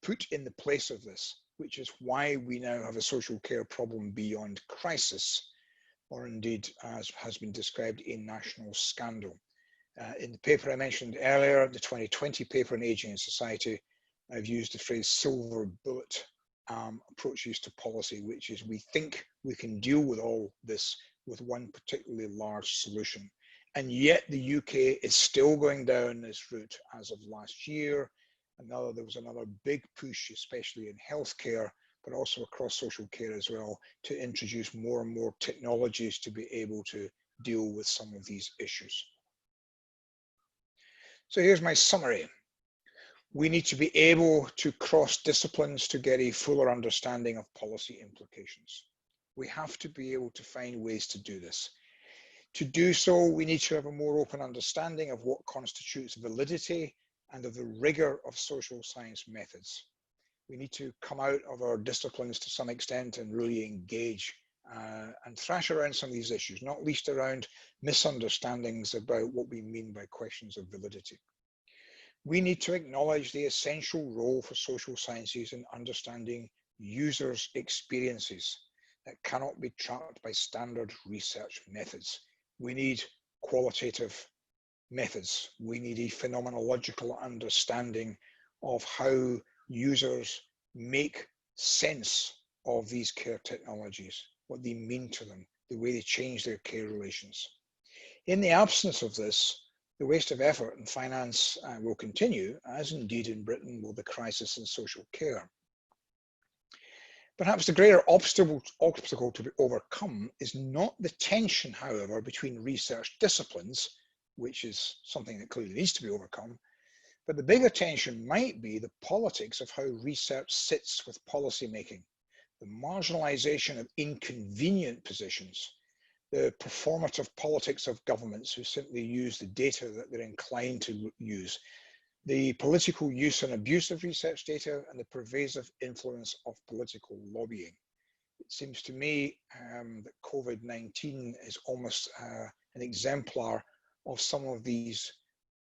put in the place of this, which is why we now have a social care problem beyond crisis, or indeed, as has been described, a national scandal. In the paper I mentioned earlier, the 2020 paper on Aging in Society, I've used the phrase silver bullet approaches to policy, which is we think we can deal with all this with one particularly large solution. And yet the UK is still going down this route as of last year. There was another big push, especially in healthcare, but also across social care as well, to introduce more and more technologies to be able to deal with some of these issues. So here's my summary. We need to be able to cross disciplines to get a fuller understanding of policy implications. We have to be able to find ways to do this. To do so, we need to have a more open understanding of what constitutes validity and of the rigor of social science methods. We need to come out of our disciplines to some extent and really engage and thrash around some of these issues, not least around misunderstandings about what we mean by questions of validity. We need to acknowledge the essential role for social sciences in understanding users' experiences that cannot be tracked by standard research methods. We need qualitative methods. We need a phenomenological understanding of how users make sense of these care technologies, what they mean to them, the way they change their care relations. In the absence of this, the waste of effort and finance will continue, as indeed in Britain will the crisis in social care. Perhaps the greater obstacle to be overcome is not the tension, however, between research disciplines, which is something that clearly needs to be overcome, but the bigger tension might be the politics of how research sits with policy making, the marginalization of inconvenient positions, the performative politics of governments who simply use the data that they're inclined to use, the political use and abuse of research data, and the pervasive influence of political lobbying. It seems to me that COVID-19 is almost an exemplar of some of these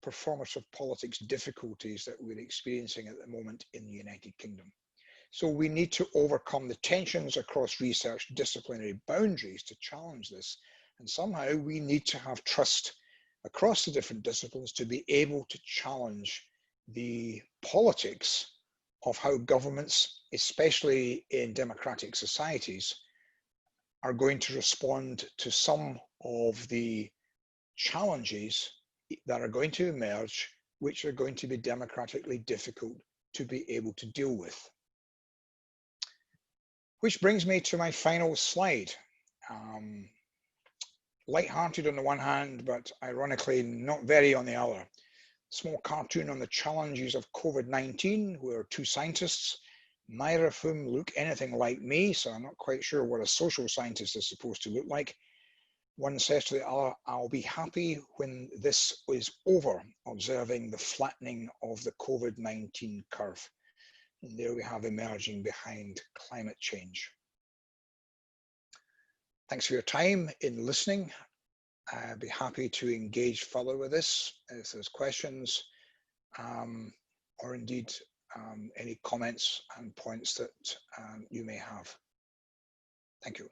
performative politics difficulties that we're experiencing at the moment in the United Kingdom. So we need to overcome the tensions across research disciplinary boundaries to challenge this. And somehow we need to have trust across the different disciplines to be able to challenge the politics of how governments, especially in democratic societies, are going to respond to some of the challenges that are going to emerge, which are going to be democratically difficult to be able to deal with. Which brings me to my final slide. Light-hearted on the one hand, but ironically not very on the other. small cartoon on the challenges of COVID-19, where two scientists, neither of whom look anything like me, so I'm not quite sure what a social scientist is supposed to look like. One says to the other, "I'll be happy when this is over," observing the flattening of the COVID-19 curve. And there we have emerging behind climate change. Thanks for your time in listening. I'd be happy to engage further with this if there's questions or indeed any comments and points that you may have. Thank you.